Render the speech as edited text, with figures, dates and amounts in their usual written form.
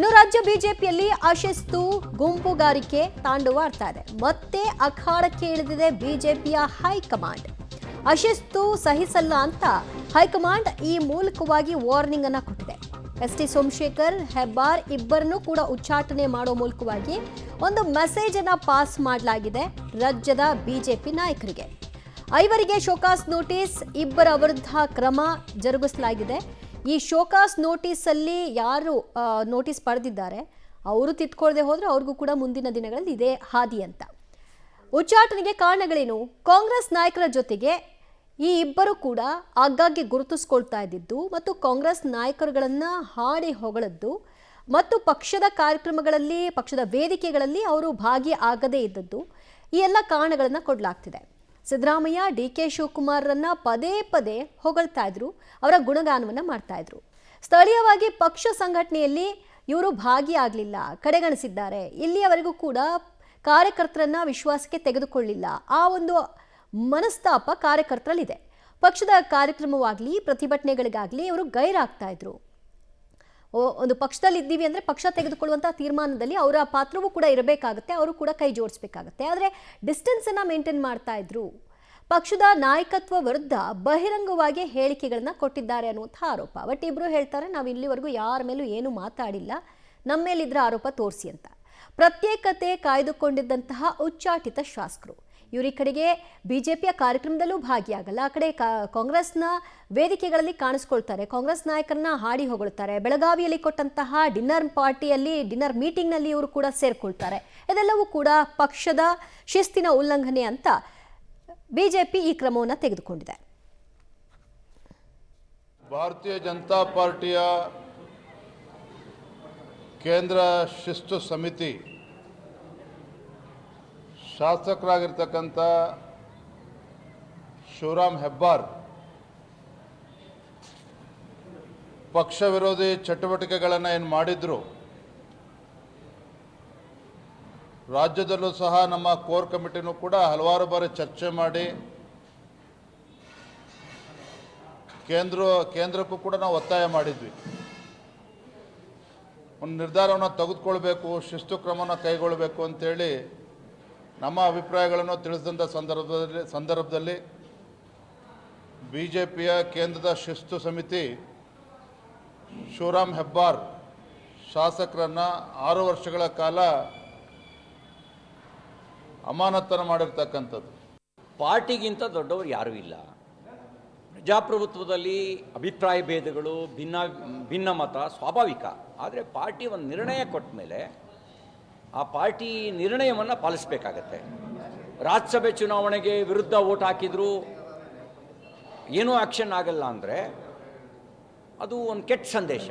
ಇನ್ನು ರಾಜ್ಯ ಬಿಜೆಪಿಯಲ್ಲಿ ಅಶಿಸ್ತು ಗುಂಪುಗಾರಿಕೆ ತಾಂಡವಾಡ್ತಾ ಇದೆ. ಮತ್ತೆ ಅಖಾಡಕ್ಕೆ ಇಳಿದಿದೆ ಬಿಜೆಪಿಯ ಹೈಕಮಾಂಡ್. ಅಶಿಸ್ತು ಸಹಿಸಲ್ಲ ಅಂತ ಹೈಕಮಾಂಡ್ ಈ ಮೂಲಕವಾಗಿ ವಾರ್ನಿಂಗ್ ಅನ್ನ ಕೊಟ್ಟಿದೆ. ಎಸ್.ಟಿ. ಸೋಮಶೇಖರ್, ಹೆಬ್ಬಾರ್ ಇಬ್ಬರನ್ನೂ ಕೂಡ ಉಚ್ಚಾಟನೆ ಮಾಡೋ ಮೂಲಕವಾಗಿ ಒಂದು ಮೆಸೇಜ್ ಅನ್ನ ಪಾಸ್ ಮಾಡಲಾಗಿದೆ ರಾಜ್ಯದ ಬಿಜೆಪಿ ನಾಯಕರಿಗೆ. 5 ಶೋಕಾಸ್ ನೋಟಿಸ್, ಇಬ್ಬರ ವಿರುದ್ಧ ಕ್ರಮ ಜರುಗಿಸಲಾಗಿದೆ. ಈ ಶೋಕಾಸ್ ನೋಟಿಸ್ ಅಲ್ಲಿ ಯಾರು ನೋಟಿಸ್ ಪಡೆದಿದ್ದಾರೆ ಅವರು ತಿದ್ಕೊಳ್ಳದೆ ಹೋದ್ರೆ ಅವ್ರಿಗೂ ಕೂಡ ಮುಂದಿನ ದಿನಗಳಲ್ಲಿ ಇದೇ ಹಾದಿ ಅಂತ. ಉಚ್ಚಾಟನೆಗೆ ಕಾರಣಗಳೇನು? ಕಾಂಗ್ರೆಸ್ ನಾಯಕರ ಜೊತೆಗೆ ಈ ಇಬ್ಬರು ಕೂಡ ಆಗಾಗ್ಗೆ ಗುರುತಿಸ್ಕೊಳ್ತಾ ಇದ್ದಿದ್ದು ಮತ್ತು ಕಾಂಗ್ರೆಸ್ ನಾಯಕರುಗಳನ್ನ ಹಾಡಿ ಹೊಗಳದ್ದು ಮತ್ತು ಪಕ್ಷದ ಕಾರ್ಯಕ್ರಮಗಳಲ್ಲಿ, ಪಕ್ಷದ ವೇದಿಕೆಗಳಲ್ಲಿ ಅವರು ಭಾಗಿಯಾಗದೇ ಇದ್ದದ್ದು, ಈ ಎಲ್ಲ ಕಾರಣಗಳನ್ನ ಕೊಡಲಾಗ್ತಿದೆ. ಸಿದ್ದರಾಮಯ್ಯ, ಡಿ.ಕೆ. ಶಿವಕುಮಾರ್ರನ್ನ ಪದೇ ಪದೇ ಹೊಗಳ್ತಾ ಇದ್ರು, ಅವರ ಗುಣಗಾನವನ್ನ ಮಾಡ್ತಾ ಇದ್ರು. ಸ್ಥಳೀಯವಾಗಿ ಪಕ್ಷ ಸಂಘಟನೆಯಲ್ಲಿ ಇವರು ಭಾಗಿಯಾಗಲಿಲ್ಲ, ಕಡೆಗಣಿಸಿದ್ದಾರೆ. ಇಲ್ಲಿಯವರೆಗೂ ಕೂಡ ಕಾರ್ಯಕರ್ತರನ್ನ ವಿಶ್ವಾಸಕ್ಕೆ ತೆಗೆದುಕೊಳ್ಳಿಲ್ಲ. ಆ ಒಂದು ಮನಸ್ತಾಪ ಕಾರ್ಯಕರ್ತರಲ್ಲಿದೆ. ಪಕ್ಷದ ಕಾರ್ಯಕ್ರಮವಾಗಲಿ, ಪ್ರತಿಭಟನೆಗಳಿಗಾಗಲಿ ಇವರು ಗೈರಾಗ್ತಾ ಇದ್ರು. ಒಂದು ಪಕ್ಷದಲ್ಲಿ ಇದ್ದೀವಿ ಅಂದರೆ ಪಕ್ಷ ತೆಗೆದುಕೊಳ್ಳುವಂಥ ತೀರ್ಮಾನದಲ್ಲಿ ಅವರ ಪಾತ್ರವೂ ಕೂಡ ಇರಬೇಕಾಗುತ್ತೆ, ಅವರು ಕೂಡ ಕೈ ಜೋಡಿಸಬೇಕಾಗುತ್ತೆ. ಆದರೆ ಡಿಸ್ಟೆನ್ಸನ್ನು ಮೇಂಟೈನ್ ಮಾಡ್ತಾ ಇದ್ರು. ಪಕ್ಷದ ನಾಯಕತ್ವ ವಿರುದ್ಧ ಬಹಿರಂಗವಾಗಿ ಹೇಳಿಕೆಗಳನ್ನ ಕೊಟ್ಟಿದ್ದಾರೆ ಅನ್ನುವಂಥ ಆರೋಪ. ಬಟ್ ಇಬ್ಬರು ಹೇಳ್ತಾರೆ, ನಾವು ಇಲ್ಲಿವರೆಗೂ ಯಾರ ಮೇಲೂ ಏನು ಮಾತಾಡಿಲ್ಲ, ನಮ್ಮ ಮೇಲಿದ್ರ ಆರೋಪ ತೋರಿಸಿ ಅಂತ. ಪ್ರತ್ಯೇಕತೆ ಕಾಯ್ದುಕೊಂಡಿದ್ದಂತಹ ಉಚ್ಚಾಟಿತ ಶಾಸಕರು ಇವರು ಈ ಕಡೆಗೆ ಬಿಜೆಪಿಯ ಕಾರ್ಯಕ್ರಮದಲ್ಲೂ ಭಾಗಿಯಾಗಲ್ಲ, ಆ ಕಡೆ ಕಾಂಗ್ರೆಸ್ನ ವೇದಿಕೆಗಳಲ್ಲಿ ಕಾಣಿಸ್ಕೊಳ್ತಾರೆ, ಕಾಂಗ್ರೆಸ್ ನಾಯಕರನ್ನ ಹಾಡಿ ಹೊಗಳ್ತಾರೆ. ಬೆಳಗಾವಿಯಲ್ಲಿ ಕೊಟ್ಟಂತಹ ಡಿನ್ನರ್ ಮೀಟಿಂಗ್ನಲ್ಲಿ ಇವರು ಕೂಡ ಸೇರ್ಕೊಳ್ತಾರೆ. ಇದೆಲ್ಲವೂ ಕೂಡ ಪಕ್ಷದ ಶಿಸ್ತಿನ ಉಲ್ಲಂಘನೆ ಅಂತ ಬಿಜೆಪಿ ಈ ಕ್ರಮವನ್ನು ತೆಗೆದುಕೊಂಡಿದೆ. ಭಾರತೀಯ ಜನತಾ ಪಾರ್ಟಿಯ ಕೇಂದ್ರ ಶಿಸ್ತು ಸಮಿತಿ ಶಾಸಕರಾಗಿರ್ತಕ್ಕಂಥ ಶಿವರಾಮ್ ಹೆಬ್ಬಾರ್ ಪಕ್ಷ ವಿರೋಧಿ ಚಟುವಟಿಕೆಗಳನ್ನು ಏನು ಮಾಡಿದ್ರು, ರಾಜ್ಯದಲ್ಲೂ ಸಹ ನಮ್ಮ ಕೋರ್ ಕಮಿಟಿನೂ ಕೂಡ ಹಲವಾರು ಬಾರಿ ಚರ್ಚೆ ಮಾಡಿ ಕೇಂದ್ರಕ್ಕೂ ಕೂಡ ನಾವು ಒತ್ತಾಯ ಮಾಡಿದ್ವಿ. ಒಂದು ನಿರ್ಧಾರವನ್ನು ತೆಗೆದುಕೊಳ್ಬೇಕು, ಶಿಸ್ತು ಕ್ರಮವನ್ನು ಕೈಗೊಳ್ಳಬೇಕು ಅಂತೇಳಿ ನಮ್ಮ ಅಭಿಪ್ರಾಯಗಳನ್ನು ತಿಳಿಸಿದಂಥ ಸಂದರ್ಭದಲ್ಲಿ ಬಿಜೆಪಿಯ ಕೇಂದ್ರದ ಶಿಸ್ತು ಸಮಿತಿ ಶಿವರಾಮ್ ಹೆಬ್ಬಾರ್ ಶಾಸಕರನ್ನು 6 ವರ್ಷಗಳ ಕಾಲ ಅಮಾನತನ್ನು ಮಾಡಿರ್ತಕ್ಕಂಥದ್ದು. ಪಾರ್ಟಿಗಿಂತ ದೊಡ್ಡವರು ಯಾರೂ ಇಲ್ಲ. ಪ್ರಜಾಪ್ರಭುತ್ವದಲ್ಲಿ ಅಭಿಪ್ರಾಯ ಭೇದಗಳು, ಭಿನ್ನ ಮತ ಸ್ವಾಭಾವಿಕ. ಆದರೆ ಪಾರ್ಟಿ ಒಂದು ನಿರ್ಣಯ ಕೊಟ್ಟ ಮೇಲೆ ಆ ಪಾರ್ಟಿ ನಿರ್ಣಯವನ್ನು ಪಾಲಿಸಬೇಕಾಗತ್ತೆ. ರಾಜ್ಯಸಭೆ ಚುನಾವಣೆಗೆ ವಿರುದ್ಧ ವೋಟ್ ಹಾಕಿದರೂ ಏನೂ ಆ್ಯಕ್ಷನ್ ಆಗಲ್ಲ ಅಂದರೆ ಅದು ಒಂದು ಕೆಟ್ಟ ಸಂದೇಶ.